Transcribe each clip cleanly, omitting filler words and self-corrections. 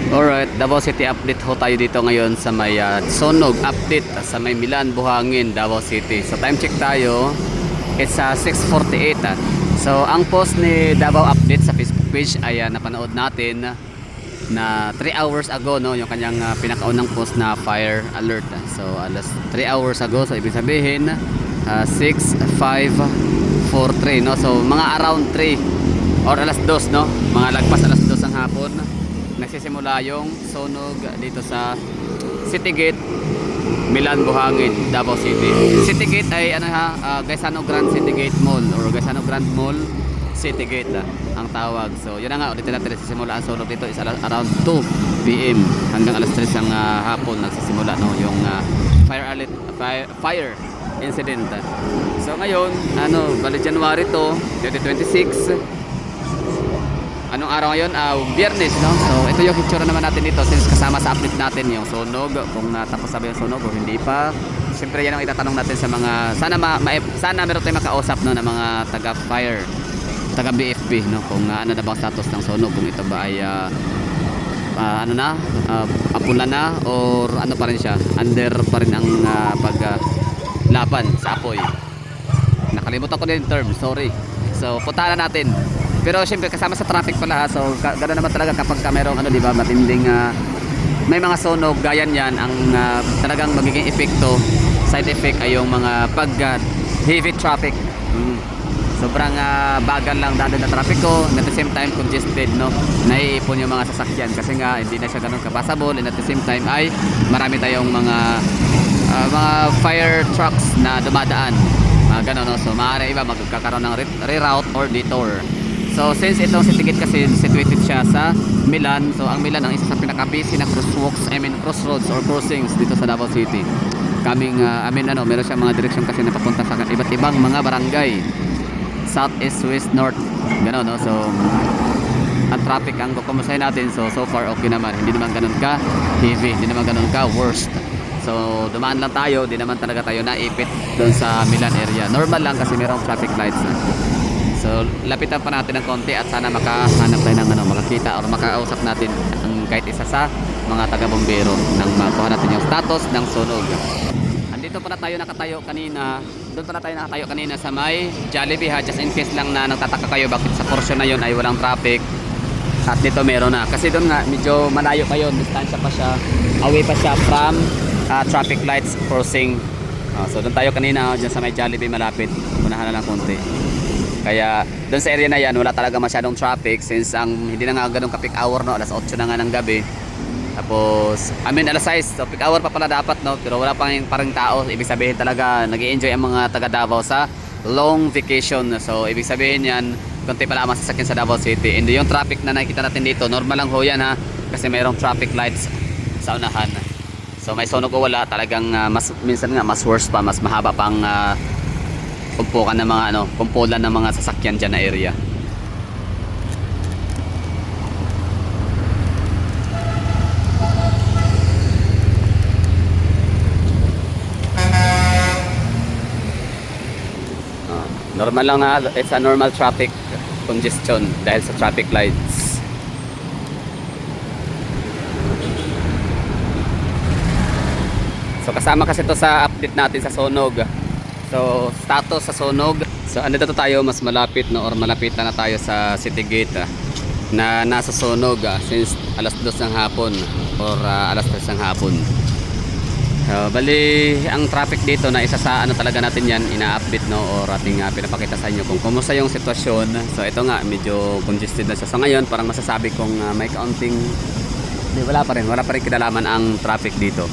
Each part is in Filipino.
Alright, Davao City update ho tayo dito ngayon sa may Sonog update sa may Milan, Buhangin, Davao City. So time check tayo, it's 6:48. So ang post ni Davao update sa Facebook page ay napanood natin na 3 hours ago, no, yung kanyang pinakaunang post na fire alert. So alas 3 hours ago, so ibig sabihin 6:5:43, no. So mga around 3 or alas 2, no, mga lagpas alas 2 ang hapon nagsisimula yung sunog dito sa City Gate, Milan, Buhangin, Davao City. City Gate ay Gaisano Grand City Gate Mall or Gaisano Grand Mall City Gate ang tawag. So yun na nga, ulitin natin, nagsisimula ang sunog dito is around 2 PM hanggang alas 3 ang hapon nagsisimula, no, yung fire incident. So ngayon, bali January to 2026. Anong araw ngayon? Biyernes, no? So ito yung hitsura naman natin dito since kasama sa update natin yung sunog, kung natapos sabi yung sunog o hindi pa. Siyempre yan ang itatanong natin sa mga sana meron tayong makausap, no, ng mga taga fire, taga BFP, no, kung ano na bang status ng sunog, kung ito ba ay apula na or ano pa rin siya, under pa rin ang paglaban sa apoy. Nakalimutan ko na yung term, sorry. So puntahan na natin. Pero syempre kasama sa traffic pala, so gano'n naman talaga kapag merong di ba, matinding may mga sunog gaya niyan, ang talagang magiging epekto, side effect ay yung mga pag heavy traffic. Sobrang bagal lang dado na trapiko, at the same time congested, no, naiipon yung mga sasakyan kasi nga hindi na siya gano'n kapasable, and at the same time ay marami tayong mga fire trucks na dumadaan, gano'n, no. So maaari iba magkakaroon ng reroute or detour. So since itong City Gate kasi situated siya sa Milan, so ang Milan ang isa sa pinaka-busy na crossroads or crossings dito sa Davao City. Meron siyang mga direksyon kasi na papunta sa iba't ibang mga barangay, south, east, west, north, gano'n, no. So ang traffic ang kukumustahin natin, so far okay naman, hindi naman ganun ka heavy, hindi naman ganun ka worst. So dumaan lang tayo, di naman talaga tayo naipit doon sa Milan area. Normal lang kasi merong traffic lights. So lapitan pa natin ng konti at sana makahanap tayo ng makakita or makausap natin ang kahit isa sa mga taga-bombero nang makuha natin yung status ng sunog. Andito pa na tayo nakatayo kanina. Doon pa na tayo nakatayo kanina sa may Jollibee, just in case lang na nagtataka kayo bakit sa portion na yun ay walang traffic. At dito meron na. Kasi doon nga medyo malayo pa yun, distansya pa siya, away pa siya from traffic lights crossing. So doon tayo kanina, dyan sa may Jollibee malapit. Unahan na lang konti. Kaya doon sa area na yan wala talaga masyadong traffic since hindi na nga ganun ka peak hour, no, alas 8 na nga ng gabi. Tapos alas 6, so peak hour pa pala dapat, no, pero wala parang tao. Ibig sabihin talaga nag-i-enjoy ang mga taga Davao sa long vacation. So ibig sabihin yan, konti pa lamang sasakyan sa Davao City. And yung traffic na nakikita natin dito, normal lang ho yan, ha, kasi mayroong traffic lights sa unahan. So may sunog o wala, talagang minsan nga mas worse pa, mas mahaba pang kumpulan ng mga kumpulan ng mga sasakyan dyan na area. Normal lang na, it's a normal traffic congestion dahil sa traffic lights. So kasama kasi ito sa update natin sa sunog. So status sa sunog. So andito tayo, mas malapit, no, or malapitan na tayo sa City Gate na nasa sunog since alas 2 ng hapon or alas 3 ng hapon. Bali ang traffic dito na isa sa talaga natin yan ina-update, no, or ating pinapakita sa inyo kung kumusta yung sitwasyon. So ito nga medyo congested na siya. So ngayon parang masasabi kong may kaunting wala pa rin kinalaman ang traffic dito.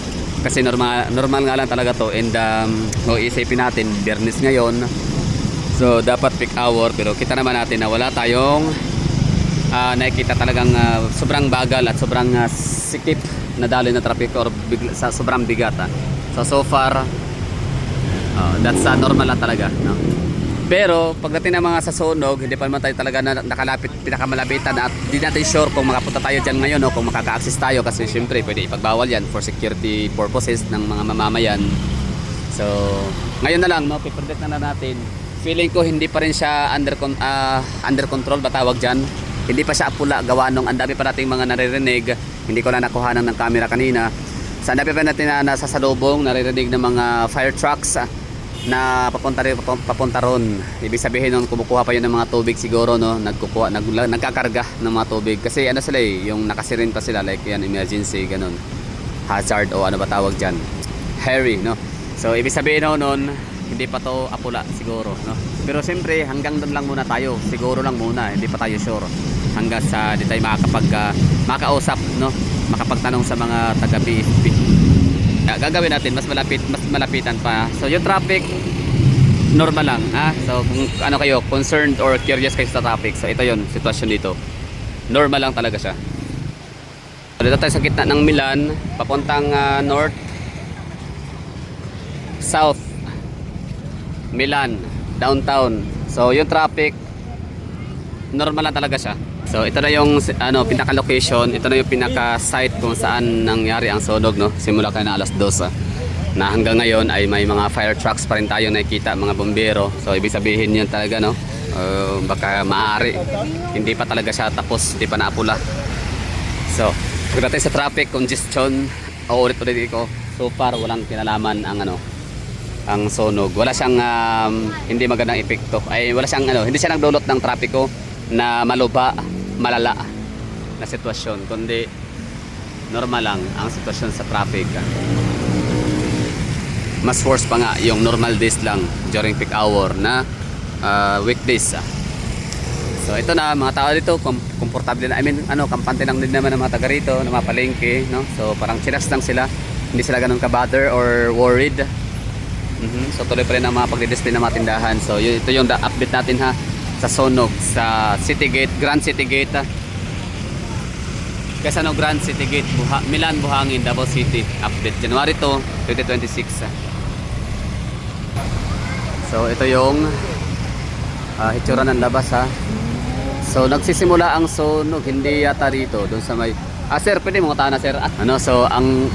Kasi normal nga lang talaga to, and isipin natin Biyernes ngayon, so dapat peak hour, pero kita naman natin na wala tayong nakikita talagang sobrang bagal at sobrang sikip na daloy na traffic or sobrang bigat. So far that's normal lang talaga, no? Pero pagdating ng mga sa sunog, hindi pa naman tayo talaga nakalapit, pinakamalapitan, at hindi natin sure kung makapunta tayo dyan ngayon o kung makaka-access tayo, kasi syempre pwede ipagbawal yan for security purposes ng mga mamamayan. So ngayon na lang, no, pipredict na natin. Feeling ko hindi pa rin siya under control ba tawag dyan. Hindi pa siya apula, gawa nung ang dami pa nating mga naririnig Hindi ko na nakuhanan ng camera kanina. Sa dami pa natin na nasasalubong, naririnig ng mga fire trucks na papunta ron. Ibig sabihin nun, kumukuha pa yun ng mga tubig siguro, no? Nagkakarga ng mga tubig. Kasi ano sila yung nakasirin pa sila, like yan, emergency, ganun. Hazard o ano ba tawag dyan. Hairy, no? So, ibig sabihin nun, hindi pa to apula siguro, no? Pero siyempre, hanggang doon lang muna tayo. Siguro lang muna, hindi pa tayo sure. Hanggang sa di tayo makausap, no? Makapagtanong sa mga taga BFP. Gagawin natin mas malapitan pa. So yung traffic normal lang, so kung ano kayo concerned or curious kayo sa traffic, so ito yung sitwasyon dito. Normal lang talaga siya. So, dito tayo sa gitna ng Milan, papuntang north south Milan, downtown. So yung traffic normal lang talaga siya. So ito na yung pinaka location, ito na yung pinaka site kung saan nangyari ang sunog, no? Simula kayo na alas 2 na hanggang ngayon ay may mga fire trucks pa rin tayong nakikita, mga bombero. So ibig sabihin yun talaga, no? Baka maaari hindi pa talaga siya tapos, hindi pa naapula. So pagdating sa traffic congestion, ulit-ulit ko, so far walang kinalaman ang sunog. Wala siyang hindi magandang epekto. Ay wala siyang hindi siya nagdulot ng trapiko na malala na sitwasyon, kundi normal lang ang sitwasyon sa traffic. Mas worse pa nga yung normal days lang during peak hour na weekdays. So ito na, mga tao dito komportable na, kampante lang din naman ng mga taga rito na mga palengke, no? So parang chillax lang sila, hindi sila ganun ka-bother or worried. So tuloy pa rin ang mga pagdidisplay ng mga tindahan. So ito yung update natin sa sunog sa City Gate, Grand City Gate. Grand City Gate, Milan, Buhangin, Davao City. Update January 2, 2026. So ito yung hitsura ng labas, So nagsisimula ang sunog, hindi yata rito doon sa may sir, pwede mo tahan na sir. So ang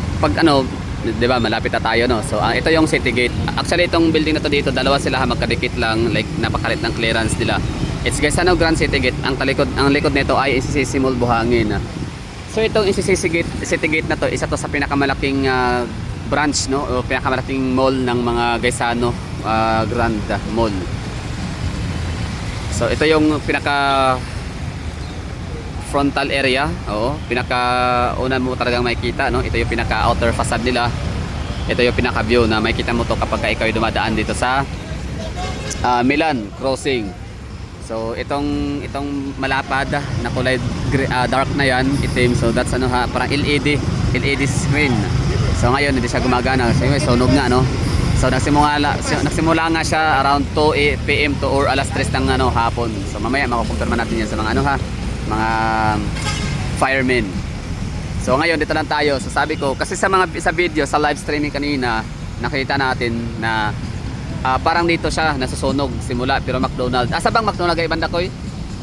di ba malapit na tayo, no? So ito yung City Gate. Actually itong building na to dito, dalawa sila magkadikit lang, like napakalit ng clearance nila. It's Grand City Gate. Ang likod nito ay ICC Mall Buhangin. So itong ICC City Gate na to, isa to sa pinakamalaking branch, no? O pinakamalaking mall ng mga Gaisano Grand Mall. So ito yung pinaka frontal area, pinaka-una mo talagang makikita, no? Ito yung pinaka-outer facade nila. Ito yung pinaka-view na makikita mo to kapag ikaw ay dumadaan dito sa Milan Crossing. So itong malapad na kulay dark na yan, itim. So that's parang LED screen. So ngayon hindi siya gumagana kasi may sunog nga, no? So nagsimula nga siya around 2 PM to or alas 3 ng hapon. So mamaya makukumpirma natin yan sa mga mga firemen. So ngayon dito lang tayo. So sabi ko kasi sa video sa live streaming kanina, nakita natin na parang dito siya nasusunog simula, pero McDonald. Asa bang McDonald kay banda koy?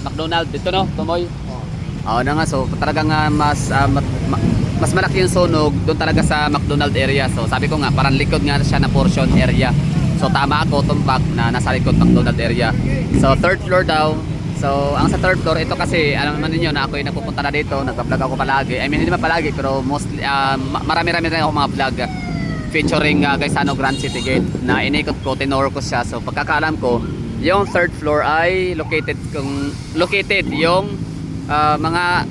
McDonald dito, no, Tumoy? Oo na nga. So talagang mas malaki yung sunog doon talaga sa McDonald area. So sabi ko nga parang likod nga siya na portion area. So tama ako, tumpak na nasa likod McDonald area. So third floor daw. So, ang sa third floor, ito kasi, alam naman ninyo na ako yung nagpupunta na dito, nag-vlog ako palagi. I mean, hindi naman palagi, pero mostly, marami-rami rin ako mga vlog featuring Gaisano Grand City Gate na inikot ko, tinor ko siya. So, pagkakaalam ko, yung third floor ay located yung mga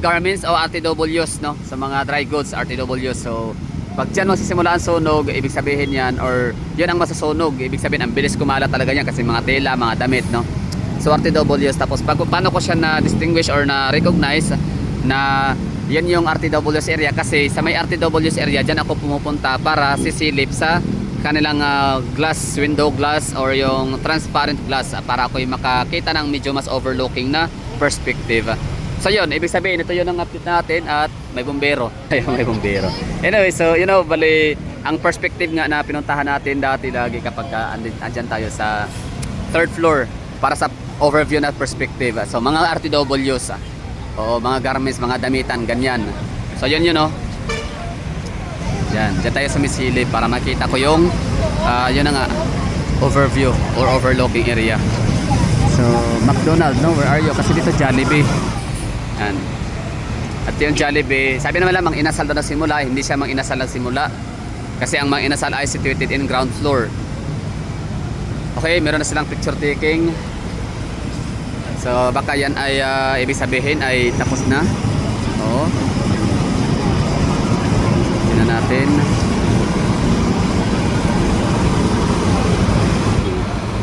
garments o RTWs, no? Sa mga dry goods, RTWs. So, pag dyan magsisimula ang sunog, ibig sabihin yan, or yun ang masasunog, ibig sabihin, ang bilis kumalat talaga yan kasi mga tela, mga damit, no? So RTWs, tapos paano ko siya na distinguish or na recognize na yan yung RTWs area, kasi sa may RTWs area dyan ako pumupunta para sisilip sa kanilang window glass or yung transparent glass para ako yung makakita ng medyo mas overlooking na perspective. So yun, ibig sabihin ito yun ang update natin at may bombero. Ayun, may bombero. Anyway, so bali ang perspective nga na pinuntahan natin dati lagi kapag andyan tayo sa third floor para sa overview na perspective. So mga RTWs, mga garments, mga damitan, ganyan. So yun, dyan tayo sumisilip para makita ko yung yun na nga, overview or overlooking area. So McDonald, no, where are you? Kasi dito Jollibee. Yan. At At yung Jollibee, sabi naman lang Mang Inasal daw nagsimula, hindi siya Mang Inasal nagsimula. Kasi ang Mang Inasal ay situated in ground floor. Okay, meron na silang picture taking. So baka yan ay ibig sabihin ay tapos na. Oo. Tingnan natin.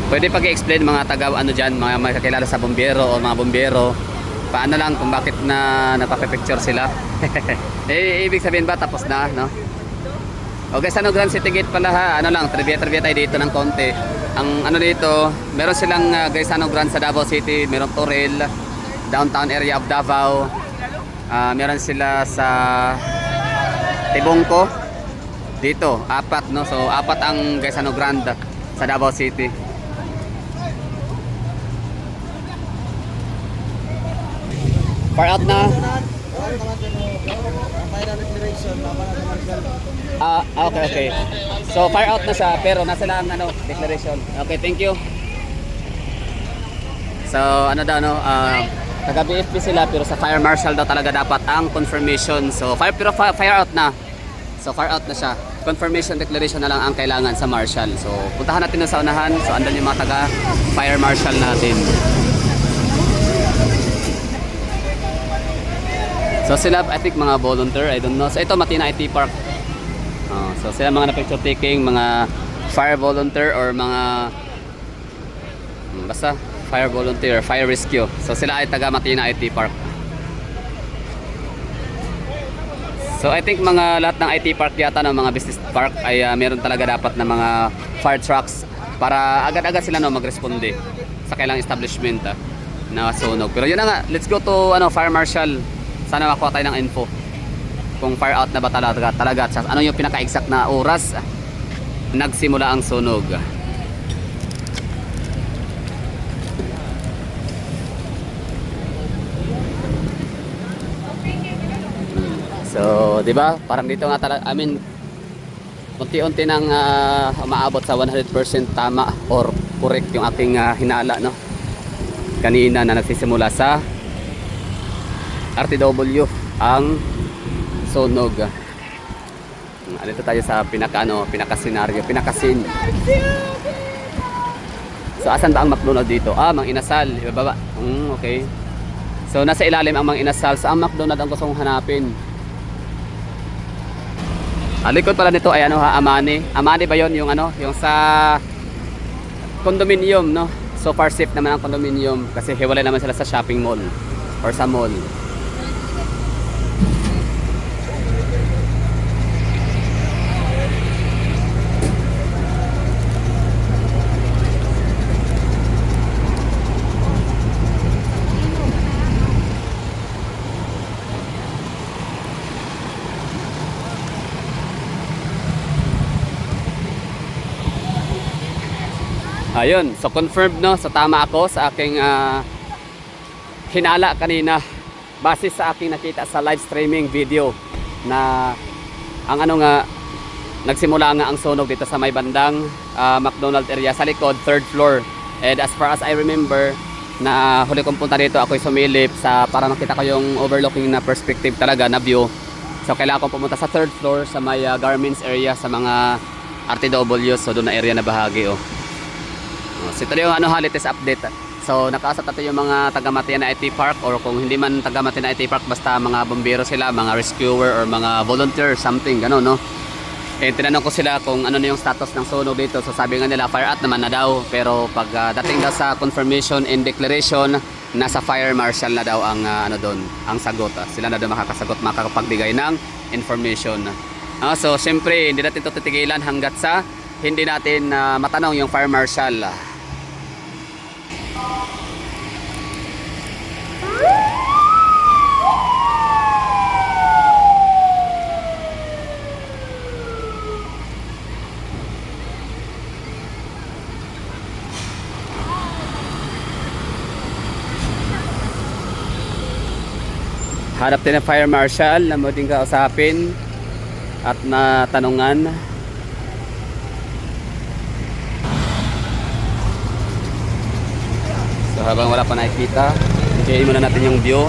Pwede pag-i-explain mga taga ano diyan, mga kakilala sa bombero o mga bombero, paano lang kung bakit na napapicture sila. Ibig sabihin ba tapos na, no? Okay, sa Grand City Gate pala ha, ano lang, trivia tayo dito ng konti. Ang ano dito, meron silang Gaisano Grand sa Davao City, meron Toril, downtown area of Davao. Meron sila sa Tibongko. Dito, 4 no. So 4 ang Gaisano Grand sa Davao City. Far out na. Okay. So far out na siya pero nasa lang ano declaration. Okay, thank you. So ano daw no, taga BFP sila pero sa fire marshal daw talaga dapat ang confirmation. So fire out na. So far out na siya. Confirmation declaration na lang ang kailangan sa marshal. So puntahan natin sa unahan. So andan yung mga taga fire marshal natin. So sila, I think mga volunteer, I don't know. So ito Matina IT Park. So sila mga na-picture taking, mga fire volunteer or mga basta fire volunteer, fire rescue. So sila ay taga Matina IT Park. So I think mga lahat ng IT Park yata ng mga business park ay meron talaga dapat na mga fire trucks para agad-agad sila no magresponde sa kailang establishment na sunog. Pero yun na nga, let's go to fire marshal. Sana makuha tayo ng info kung fire out na ba talaga at ano yung pinaka-exact na oras nagsimula ang sunog. So, 'di ba? Parang dito nga talaga, I mean, unti-unti nang umaabot sa 100% tama or correct yung aking hinala, no? Kanina na nagsisimula sa RTW ang sunog. Dito tayo sa pinaka-senaryo, pinaka-scene. So asan ba ang McDonald dito? Mang Inasal, ibababa. Okay. So nasa ilalim ang Mang Inasal. So ang McDonald ang gusto kong hanapin. Likod pala nito ay Amani. Amani ba 'yon yung yung sa condominium, no? So far safe naman ang condominium kasi hiwalay naman sila sa shopping mall or sa mall. Ayun, so confirmed no, so tama ako sa aking hinala kanina base sa aking nakita sa live streaming video na ang nagsimula nga ang sunog dito sa may bandang McDonald area sa likod, 3rd floor. And as far as I remember, na huli kong punta dito, ako'y sumilip para makita ko yung overlooking na perspective talaga na view. So kailangan kong pumunta sa 3rd floor sa may garments area sa mga RTW, so doon na area na bahagi So ito yung latest update. So nakaasat natin yung mga taga Matina IT Park or kung hindi man taga Matina IT Park basta mga bombero sila, mga rescuer or mga volunteer, something gano'n, no? Tinanong ko sila kung ano na yung status ng sunog dito. So sabi nga nila fire out naman na daw, pero pag dating daw sa confirmation and declaration, nasa fire marshal na daw ang doon, ang sagot. Sila na daw makakasagot, makakapagbigay ng information. So syempre hindi natin ito titigilan hanggat sa hindi natin matanong yung fire marshal. Hanap din ng fire marshal na mo din kausapin at matanungan. So habang wala pa nakikita, enjoyin muna natin yung view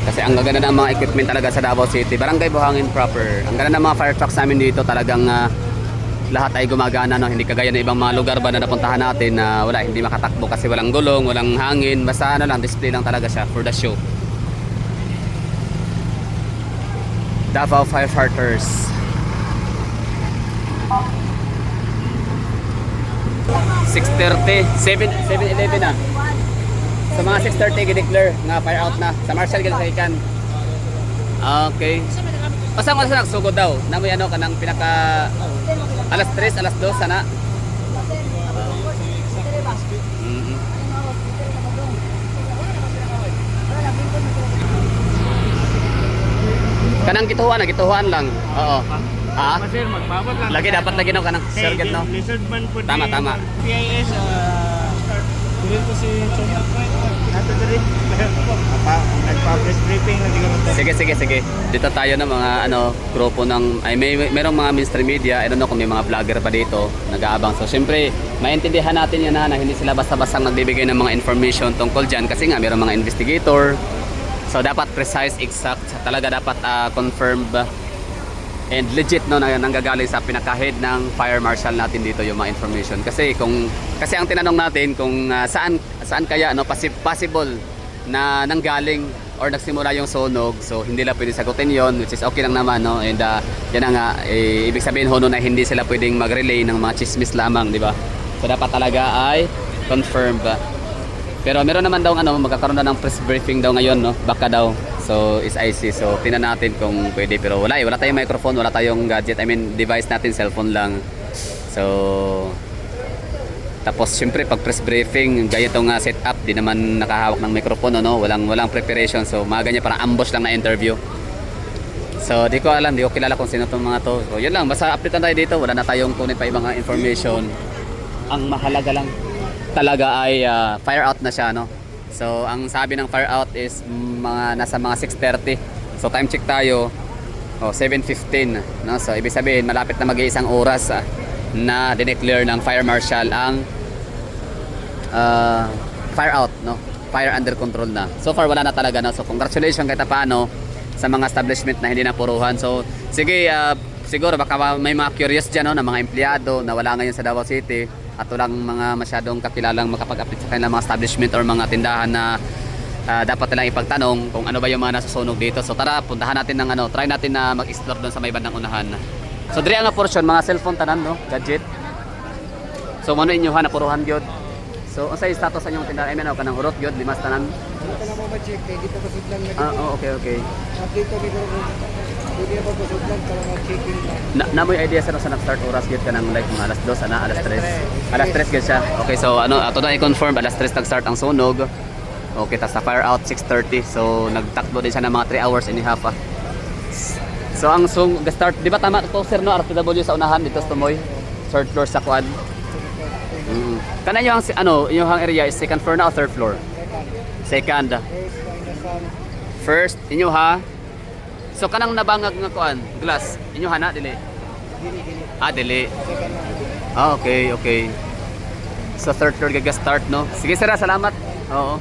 Kasi ang gaganda ng mga equipment talaga sa Davao City. Barangay Buhangin proper. Ang ganda ng mga fire trucks namin dito, talagang lahat ay gumagana, no? Hindi kagaya ng ibang mga lugar ba na napuntahan natin na wala, hindi makatakbo kasi walang gulong, walang hangin. Basta ano lang, display lang talaga siya for the show. Davao Firefighters. 6:30, 7:11 na. Sa mga 6:30 gideclare nga fire out na. Sa Marshall gid Okay. Pasang oras na nagsugod daw. Namoy ano kanang pinaka alas 3, alas 2 sana. Kanang gituhuan lang. Oo. Sir, magbabot lang. Lagi dapat lagi no kanang sergeant no. Lizard man po Tama. PIS, dito po si Chong. Nato diri. Nagpa-press briefing lagi ko. Sige. Dito tayo ng mga grupo ng merong mga mainstream media. I don't know kung may mga vlogger pa dito nag-aabang. So syempre, maintindihan natin yan na hindi sila basta-basta nagbibigay ng mga information tungkol diyan kasi nga merong mga investigator. So dapat precise, exact, talaga dapat confirmed and legit no na nanggagaling sa pinaka-head ng fire marshal natin dito yung mga information. Kasi ang tinanong natin kung saan kaya possible na nanggaling or nagsimula yung sunog. So hindi lang pwedeng sagutin yon, which is okay lang naman no. And yan na nga ibig sabihin ho no, na hindi sila pwedeng mag-relay ng mga chismis lamang, di ba? So dapat talaga ay confirmed. Pero meron naman daw magkakaroon na ng press briefing daw ngayon no, baka daw. So is IC. So tingnan natin kung pwede, pero wala tayong microphone, wala tayong gadget. I mean device natin, cellphone lang. So tapos syempre pag press briefing, gaya itong setup, di naman nakahawak ng microphone no, walang preparation. So mga ganyan, parang ambush lang na interview. So di ko kilala kung sino tong mga to. So yun lang, basta update tayo dito, wala na tayong kunin pa ibang information. Ang mahalaga lang talaga ay fire out na siya no. So ang sabi ng fire out is nasa mga 6:30. So time check tayo. 7:15 no. So ibig sabihin malapit na mag-iisang oras na dineclare ng fire marshal ang fire out no. Fire under control na. So far wala na talaga no. So congratulations kahit paano sa mga establishment na hindi napuruhan. So sige, siguro baka may mga curious dyan no, na mga empleyado na wala ngayon sa Davao City at walang mga masyadong kakilalang makapag-update sa kanilang mga establishment or mga tindahan na dapat nilang ipagtanong kung ano ba yung mga nasusunog dito. So tara, puntahan natin ng try natin na mag-explore doon sa may bandang unahan. So diri nga portion mga cellphone tanan no, gadget. So mano inyohan na puruhan gyud. So unsay status sa inyong tindahan? I mean kanang urot gyud limas tanan. Dito na mo ma-check kay dito ko sudlan lagi. Okay. Dito pwede na po sudlan para ma-checking lang. Namoy idea sa nag-start oras gyud kanang like mga alas 2 alas 3. Alas 3 gyud siya. Okay, so ato na i-confirm alas 3 nag-start ang sunog. Okay, tas sa fire out 6:30. So nagtakbo din siya ng mga 3 hours and a half. So ang start, di ba tama to sir no, RTW sa unahan dito sa Tumoy, third floor sa quad. Kana yung yung area is second floor na o third floor? Second. First inyo ha. So kanang nabangag nga kuan, glass, inyo na dili. Dili. Okay. So third floor gaga start no. Sige sir, salamat. Oo.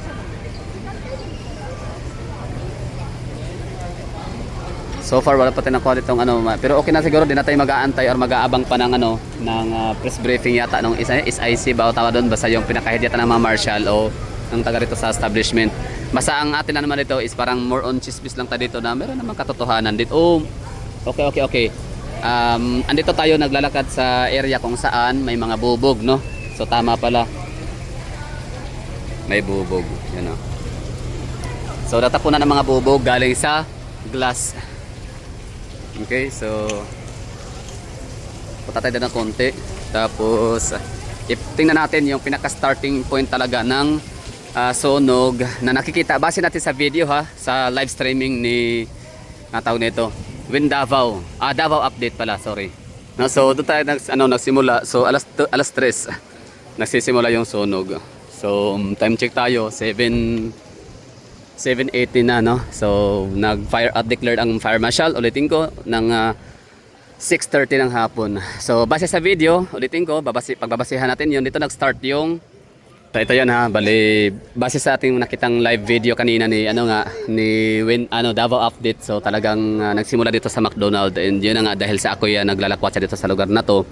So far wala pa tayong nakuha ditong pero okay na siguro, di na tayo mag-aantay or mag-aabang pa ng ng press briefing yata nung SIC ba o tawa doon, basta yung pinakahid yata ng mga marshal o ng taga rito sa establishment. Basta ang atin na naman dito is parang more on chismis lang tayo dito na meron naman katotohanan dito. Okay. Andito tayo naglalakad sa area kung saan may mga bubog no. So tama pala. May bubog, yan o. So natapunan ng mga bubog galing sa glass. Okay, so punta tayo ng konti. Tapos tingnan natin yung pinaka-starting point talaga ng sunog na nakikita. Base natin sa video ha, sa live streaming ni tawag nito, Win Davao. Davao update pala, sorry. So doon tayo nagsimula. So alas 3 nagsisimula yung sunog. So time check tayo 7:80 na no. So nag-fire out declared ang fire marshal, ulitin ko, ng 6:30 ng hapon. So base sa video, ulitin ko, pagbabasihan natin yun, dito nag-start yung Ito yan ha, bali base sa ating nakitang live video kanina ni Davao Update. So talagang nagsimula dito sa McDonald, and yun na nga dahil sa ako naglalakwat siya dito sa lugar na to.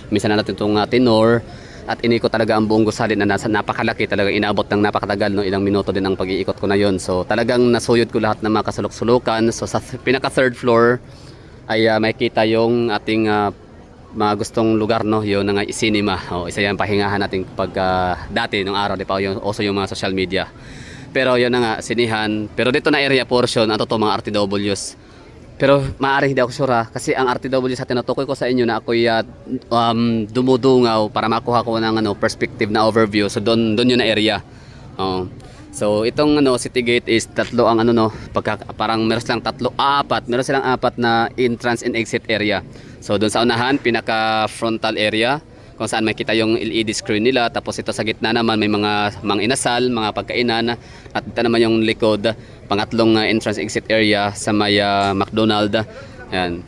Minsan na natin itong tenor at iniko talaga ang buong gusali na nasa napakalaki, talagang inaabot ng napakatagal, no, ilang minuto din ang pag-iikot ko na yon. So talagang nasuyod ko lahat ng mga kasulok-sulukan. So sa pinaka third floor ay makikita yung ating mga gustong lugar, no, yun na nga cinema. Isa yan pahingahan natin pag dati nung araw, di pa yung also yung mga social media. Pero yun na nga sinihan. Pero dito na area portion ang totoo mga RTWs. Pero maaari hindi ako sure kasi ang RTW sa tinutukoy ko sa inyo na ako'y dumudungaw para makuha ko ng perspective na overview. So doon yun na area. So itong City Gate is tatlo ang parang meron silang meron silang apat na entrance and exit area. So doon sa unahan, pinaka frontal area kung saan makita yung LED screen nila. Tapos ito sa gitna naman may mga inasal, mga pagkainan. At ito naman yung likod, pangatlong entrance exit area sa may McDonald. Ayan.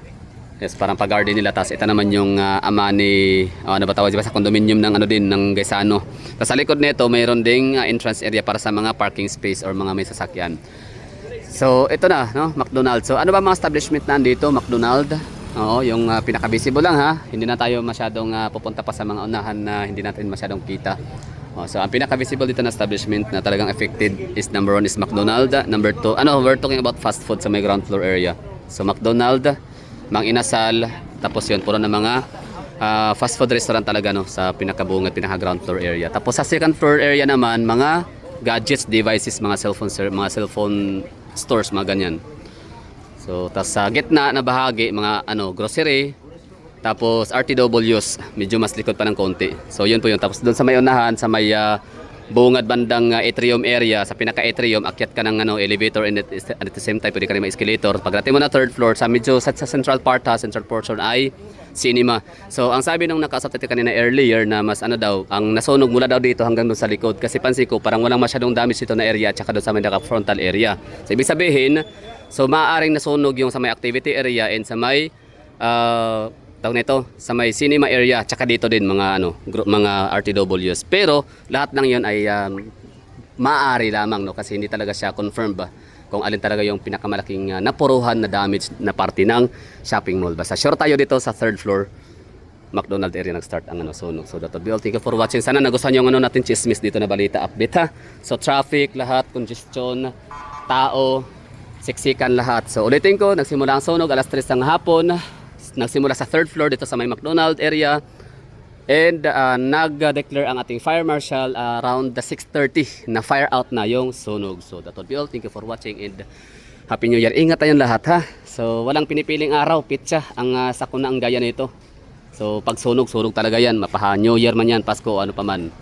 Yes, parang pag-garden nila. Tapos ito naman yung ama ni ano ba tawag diba, sa condominium ng ng Gaisano. Tapos sa likod nito mayroon ding entrance area para sa mga parking space or mga may sasakyan. So ito na, no, McDonald. So ano ba mga establishment na dito, McDonald? Oo, yung pinaka-visible lang ha. Hindi na tayo masyadong pupunta pa sa mga unahan na hindi natin masyadong kita. So ang pinaka-visible dito na establishment na talagang affected is number 1 is McDonald. Number 2, we're talking about fast food sa may ground floor area. So McDonald, Mang Inasal, tapos yun puro na mga fast food restaurant talaga, no, sa pinakabuong at pinaka-ground floor area. Tapos sa second floor area naman, mga gadgets, devices, mga cellphone stores, mga ganyan. So, tas sa gitna na bahagi, mga grocery, tapos RTWs, medyo mas likod pa ng konti. So, yun po yun. Tapos doon sa may unahan, sa may bungad bandang atrium area, sa pinaka-atrium, akyat ka ng elevator, and at the same time, pwede ka rin escalator. Pagdating mo na third floor, sa medyo sa central part, central portion ay cinema. So, ang sabi nung nakausap natin kanina earlier na mas ang nasunog mula daw dito hanggang doon sa likod. Kasi pansin ko, parang walang masyadong damage dito na area at saka doon sa may frontal area. So, ibig sabihin, so maaaring nasunog yung sa may activity area and sa may tawag nito, sa may cinema area, tsaka dito din mga mga RTWs. Pero lahat ng 'yon ay maaari lamang, no, kasi hindi talaga siya confirmed ba kung alin talaga yung pinakamalaking napuruhan na damage na parte ng shopping mall. Basta sure tayo dito sa third floor McDonald area nag-start ang sunog. So that will be all. Thank you for watching. Sana nagustuhan yung natin chismis dito na balita update ha. So traffic, lahat, congestion, tao, siksikan lahat. So ulitin ko, nagsimula ang sunog alas 3 ng hapon. Nagsimula sa third floor dito sa may McDonald area. And nag-declare ang ating fire marshal around the 6:30 na fire out na yung sunog. So that will be all. Thank you for watching and Happy New Year. Ingat tayong lahat ha. So walang pinipiling araw, pitsa ang sakuna ang gaya nito. So pag sunog talaga yan. Mapaha New Year man yan, Pasko, ano pa man.